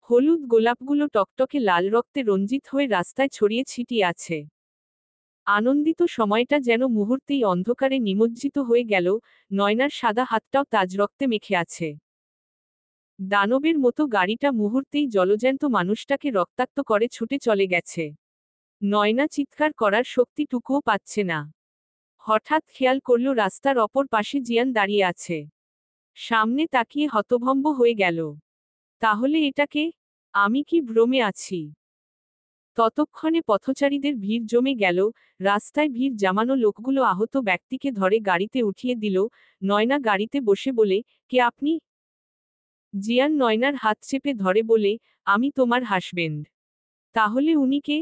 হলুদ গোলাপগুলো টকটকে লাল রক্তে রঞ্জিত হয়ে রাস্তায় ছড়িয়ে ছিটিয়ে আছে। আনন্দিত সময়টা যেন মুহূর্তেই অন্ধকারে নিমজ্জিত হয়ে গেল। নয়নার সাদা হাতটাও তাজ রক্তে মেখে আছে। দানবের মতো গাড়িটা মুহূর্তেই জলজ্যান্ত মানুষটাকে রক্তাক্ত করে ছুটে চলে গেছে। নয়না চিৎকার করার শক্তিটুকুও পাচ্ছে না। হঠাৎ খেয়াল করল রাস্তার অপর পাশে জিয়ান দাঁড়িয়ে আছে। সামনে তাকিয়ে হতভম্ব হয়ে গেল। তাহলে এটাকে? আমি কি ভ্রমে আছি? ততক্ষণে পথচারীদের ভিড় জমে গেল। রাস্তায় ভিড় জামানো লোকগুলো আহত ব্যক্তিকে ধরে গাড়িতে উঠিয়ে দিল। নয়না গাড়িতে বসে বলে, কে আপনি? জিয়ান নয়নার হাত চেপে ধরে বলে, আমি তোমার হাসবেন্ড। তাহলে উনি কে?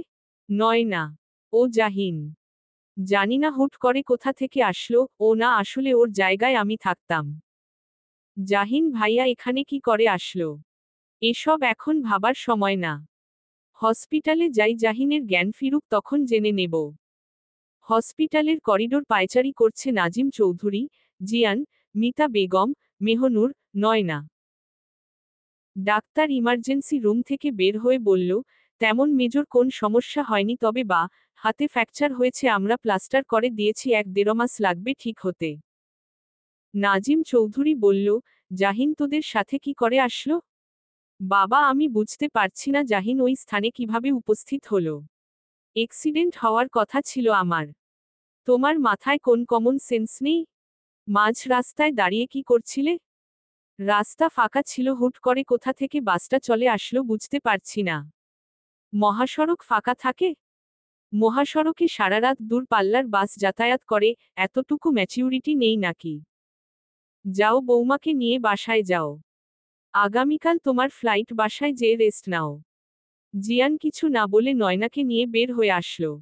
নয়না। ও জাহিন। জানি না হুট করে কোথা থেকে আসলো, ও না আসলে ওর জায়গায় আমি থাকতাম। জাহিন ভাইয়া এখানে কি করে আসলো? এসব এখন ভাবার সময় না। হসপিটালে যাই, জাহিনের জ্ঞান ফিরুক তখন জেনে নেব। হসপিটালের করিডোর পায়চারি করছে নাজিম চৌধুরী, জিয়ান, মিতা বেগম, মেহনুর, নয়না। ডাক্তার ইমার্জেন্সি রুম থেকে বের হয়ে বলল, তেমন মেজর কোন সমস্যা হয়নি, তবে হাতে ফ্র্যাকচার হয়েছে, আমরা প্লাস্টার করে দিয়েছি, 1-1.5 মাস লাগবে ঠিক হতে। নাজিম চৌধুরী বলল, জাহিন তোদের সাথে কি করে আসলো? বাবা আমি বুঝতে পারছি না জাহিন ওই স্থানে কিভাবে উপস্থিত হলো। এক্সিডেন্ট হওয়ার কথা ছিল আমার। তোমার মাথায় কোন কমন সেন্স নেই? মাঝ রাস্তায় দাঁড়িয়ে কি করছিলে? রাস্তা ফাঁকা ছিল, হুট করে কোথা থেকে বাসটা চলে আসলো বুঝতে পারছি না। মহাসড়ক ফাঁকা থাকে? মহাসড়কে সারারাত দূরপাল্লার বাস যাতায়াত করে, এতটুকু ম্যাচিউরিটি নেই নাকি? যাও বৌমাকে নিয়ে বাসায় যাও। আগামীকাল তোমার ফ্লাইট, বাসায় যেয়ে রেস্ট নাও। জিয়ান কিছু না বলে নয়নাকে নিয়ে বের হয়ে আসলো।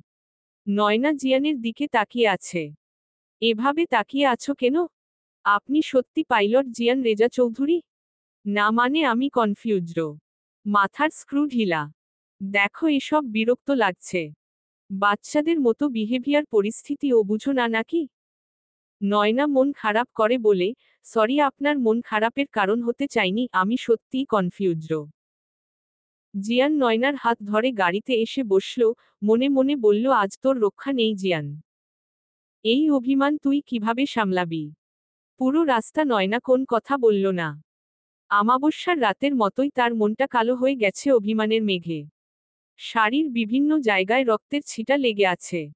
নয়না জিয়ানের দিকে তাকিয়ে আছে। এভাবে তাকিয়ে আছো কেন? আপনি সত্যি পাইলট জিয়ান রেজা চৌধুরী? না মানে আমি কনফিউজড। মাথার স্ক্রু ঢিলা। দেখো এসব বিরক্ত লাগছে। বাচ্চাদের মতো বিহেভিয়ার, পরিস্থিতি ও বুঝো না নাকি? নয়না মন খারাপ করে বলে, সরি আপনার মন খারাপের কারণ হতে চাইনি, আমি সত্যিই কনফিউজড। জিয়ান নয়নার হাত ধরে গাড়িতে এসে বসল, মনে মনে বলল আজ তোর রক্ষা নেই জিয়ান। এই অভিমান তুই কিভাবে সামলাবি? পুরো রাস্তা নয়না কোন কথা বলল না। আমাবস্যার রাতের মতোই তার মনটা কালো হয়ে গেছে অভিমানের মেঘে। শাড়ির বিভিন্ন জায়গায় রক্তের ছিটা লেগে আছে।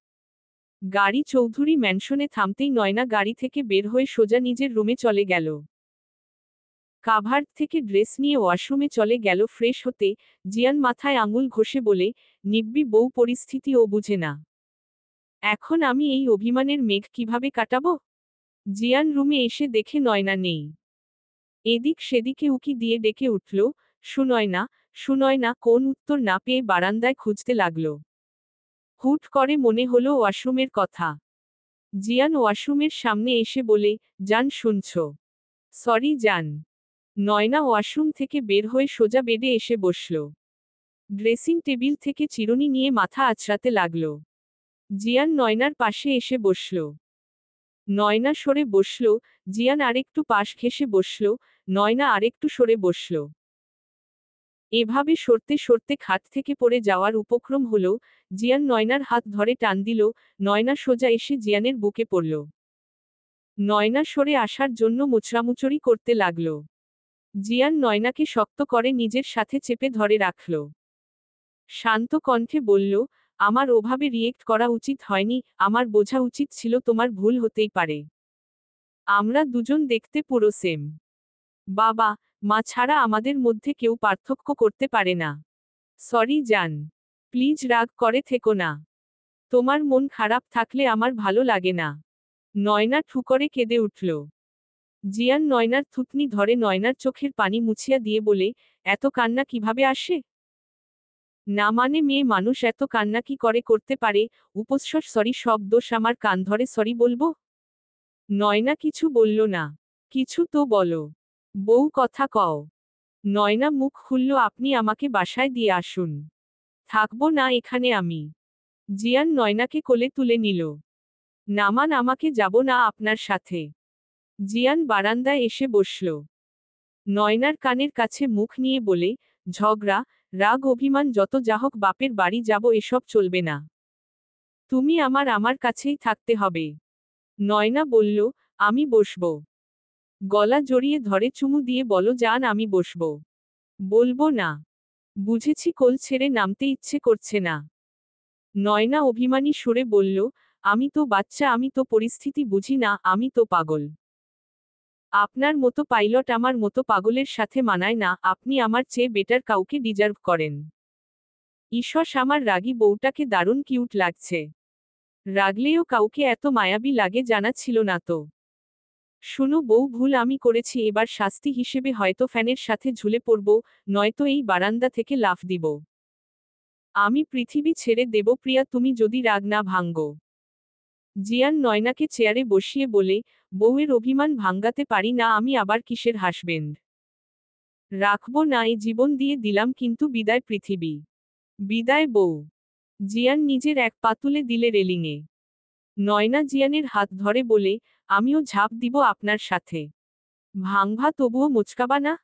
গাড়ি চৌধুরী ম্যানশনে থামতেই নয়না গাড়ি থেকে বের হয়ে সোজা নিজের রুমে চলে গেল। কাভার্ড থেকে ড্রেস নিয়ে ওয়াশরুমে চলে গেল ফ্রেশ হতে। জিয়ান মাথায় আঙুল ঘষে বলে, নিব্বি বউ, পরিস্থিতি ও বুঝে না। এখন আমি এই অভিমানের মেঘ কিভাবে কাটাবো? জিয়ান রুমে এসে দেখে নয়না নেই। এদিক সেদিকে উকি দিয়ে ডেকে উঠল, সুনয়না, সুনয়না, কোন উত্তর না পেয়ে বারান্দায় খুঁজতে লাগল। হুট করে মনে হলো ওয়াশরুমের কথা। জিয়ান ওয়াশরুমের সামনে এসে বলে, জান শুনছ? সরি জান। নয়না ওয়াশরুম থেকে বের হয়ে সোজা বেডে এসে বসল। ড্রেসিং টেবিল থেকে চিরুনি নিয়ে মাথা আঁচড়াতে লাগল। জিয়ান নয়নার পাশে এসে বসল। নয়না সরে বসল, জিয়ান আরেকটু পাশ ঘেঁষে বসল, নয়না আরেকটু সরে বসল। এভাবে সরতে সরতে খাট থেকে পড়ে যাওয়ার উপক্রম হলো। জিয়ান নয়নার হাত ধরে টান দিল, নয়না সোজা এসে জিয়ানের বুকে পড়ল। নয়না সরে আসার জন্য মুচড়ামুচড়ি করতে লাগল। জিয়ান নয়নাকে শক্ত করে নিজের সাথে চেপে ধরে রাখল। শান্ত কণ্ঠে বলল, আমার ওভাবে রিয়েক্ট করা উচিত হয়নি, আমার বোঝা উচিত ছিল, তোমার ভুল হতেই পারে। আমরা দুজন দেখতে পুরো সেম। বাবা মা ছাড়া আমাদের মধ্যে কেউ পার্থক্য করতে পারে না। সরি জান। প্লিজ রাগ করে থেকো না। তোমার মন খারাপ থাকলে আমার ভালো লাগে না। নয়না ঠুকরে কেঁদে উঠল। জিয়ান নয়নার থুতনি ধরে নয়নার চোখের পানি মুছিয়া দিয়ে বলে, এত কান্না কিভাবে আসে? না মানে মেয়ে মানুষ এত কান্না কি করে করতে পারে? উপস্বর সরি, সব দোষ আমার, কান ধরে সরি বলবো? নয়না কিছু বলল না। কিছু তো বলো। বউ কথা কও। নয়না মুখ খুলল, আপনি আমাকে বাসায় দিয়ে আসুন। থাকবো না এখানে আমি। জিয়ান নয়নাকে কোলে তুলে নিল। নামান আমাকে, যাব না আপনার সাথে। জিয়ান বারান্দায় এসে বসল। নয়নার কানের কাছে মুখ নিয়ে বলে, ঝগড়া, রাগ অভিমান যত যাহোক বাপের বাড়ি যাব এসব চলবে না। তুমি আমার কাছেই থাকতে হবে। নয়না বলল, আমি বসব। গলা জড়িয়ে ধরে চুমু দিয়ে বলো জান আমি বসব। বলবো না। বুঝেছি কোল ছেড়ে নামতে ইচ্ছে করছে না। নয়না অভিমানী সুরে বলল, আমি তো বাচ্চা, আমি তো পরিস্থিতি বুঝি না, আমি তো পাগল। আপনার মতো পাইলট আমার মতো পাগলের সাথে মানায় না, আপনি আমার চেয়ে বেটার কাউকে ডিজার্ভ করেন। ঈশ্বর, আমার রাগী বউটাকে দারুণ কিউট লাগছে। রাগলেও কাউকে এত মায়াবী লাগে জানা ছিল না তো। শুনো বউ, ভুল আমি করেছি, এবার শাস্তি হিসেবে হয়তো ফ্যানের সাথে ঝুলে পড়ব, নয়তো এই বারান্দা থেকে লাফ দিব। আমি পৃথিবী ছেড়ে দেব প্রিয়া, তুমি যদি রাগ না ভাঙ্গো। জিয়ান নয়নাকে চেয়ারে বসিয়ে বলে, বউয়ের অভিমান ভাঙ্গাতে পারি না আমি, আবার কিসের হাসবেন্ড। রাখবো না, এই জীবন দিয়ে দিলাম, কিন্তু বিদায় পৃথিবী। বিদায় বউ। জিয়ান নিজের এক পা তুলে দিলে রেলিংয়ে। নয়না জিয়ানের হাত ধরে বলে, আমিও ঝাঁপ দিব আপনার সাথে। ভাঙভা তবুও মুচকাবা না?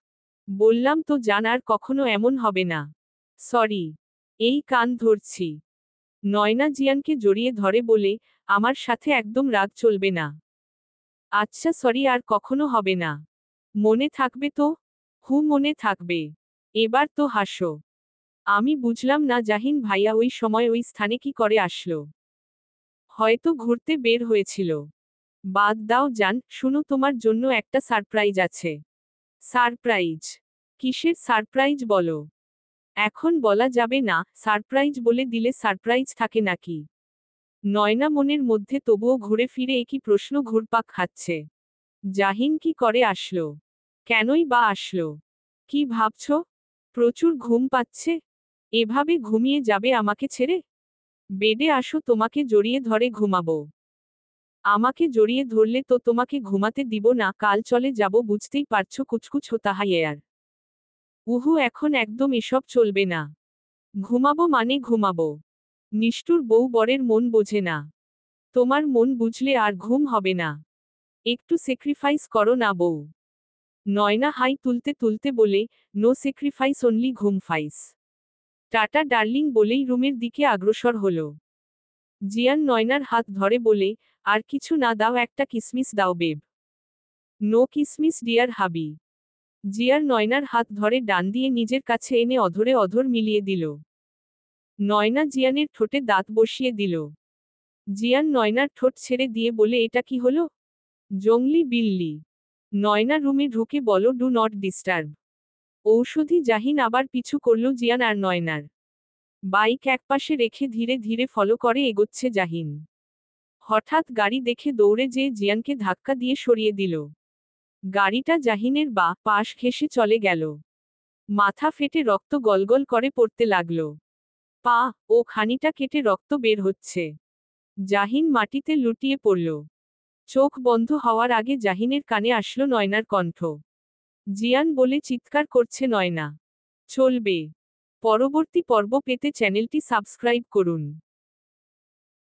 বললাম তো জান, আর কখনো এমন হবে না। সরি। এই কান ধরছি। নয়না জিয়ানকে জড়িয়ে ধরে বলে, আমার সাথে একদম রাগ চলবে না। আচ্ছা সরি, আর কখনো হবে না। মনে থাকবে তো? মনে থাকবে। এবার তো হাসো। আমি বুঝলাম না জাহিন ভাইয়া ওই সময় ওই স্থানে কি করে আসলো। হয়তো ঘুরতে বের হয়েছিল। বাদ দাও জান, শুনো তোমার জন্য একটা সারপ্রাইজ আছে। সারপ্রাইজ? কিসের সারপ্রাইজ বলো? এখন বলা যাবে না, সারপ্রাইজ বলে দিলে সারপ্রাইজ থাকে নাকি? নয়না মনের মধ্যে তবুও ঘুরে ফিরে একই প্রশ্ন ঘুরপাক খাচ্ছে। জাহিন কি করে আসলো? কেনই বা আসলো? কি ভাবছ? প্রচুর ঘুম পাচ্ছে? এভাবে ঘুমিয়ে যাবে আমাকে ছেড়ে? বেডে আসো, তোমাকে জড়িয়ে ধরে ঘুমাবো। আমাকে জড়িয়ে ধরলে তো তোমাকে ঘুমাতে দিব না, কাল চলে যাব, বুঝতেই পারছো, কুচকুচ হোতা হাইয়ার। উহু, এখন একদম এসব চলবে না। ঘুমাবো মানে ঘুমাবো। নিষ্ঠুর বউ বরের মন বোঝে না। তোমার মন বুঝলে আর ঘুম হবে না। একটু স্যাক্রিফাইস করো না বউ। নয়না হাই তুলতে তুলতে বলে, নো স্যাক্রিফাইস, অনলি ঘুম ফাইস। টাটা ডার্লিং বলেই রুমের দিকে অগ্রসর হলো। জিয়ান নয়নার হাত ধরে বলে, আর কিছু না, দাও একটা কিসমিস দাও বেব। নো কিসমিস ডিয়ার হাবি। জিয়ার নয়নার হাত ধরে ডান দিয়ে নিজের কাছে এনে অধরে অধর মিলিয়ে দিল। নয়না জিয়ানের ঠোঁটে দাঁত বসিয়ে দিল। জিয়ান নয়নার ঠোঁট ছেড়ে দিয়ে বলে, এটা কি হলো? জংলি বিল্লি। নয়না রুমে ঢুকে বলো, ডু নট ডিস্টার্ব। ঔষধি জাহিন আবার পিছু করল জিয়ান আর নয়নার। বাইক একপাশে রেখে ধীরে ধীরে ফলো করে এগোচ্ছে জাহিন। হঠাৎ গাড়ি দেখে দৌড়ে যেয়ে জিয়ানকে ধাক্কা দিয়ে সরিয়ে দিল। গাড়িটা জাহিনের পাশ ঘেঁষে চলে গেল। মাথা ফেটে রক্ত গলগল করে পড়তে লাগল। পা ও খানিটা কেটে রক্ত বের হচ্ছে। জাহিন মাটিতে লুটিয়ে পড়ল। চোখ বন্ধ হওয়ার আগে জাহিনের কানে আসলো নয়নার কণ্ঠ। জিয়ান বলে চিৎকার করছে নয়না। চলবে। পরবর্তী পর্ব পেতে চ্যানেলটি সাবস্ক্রাইব করুন।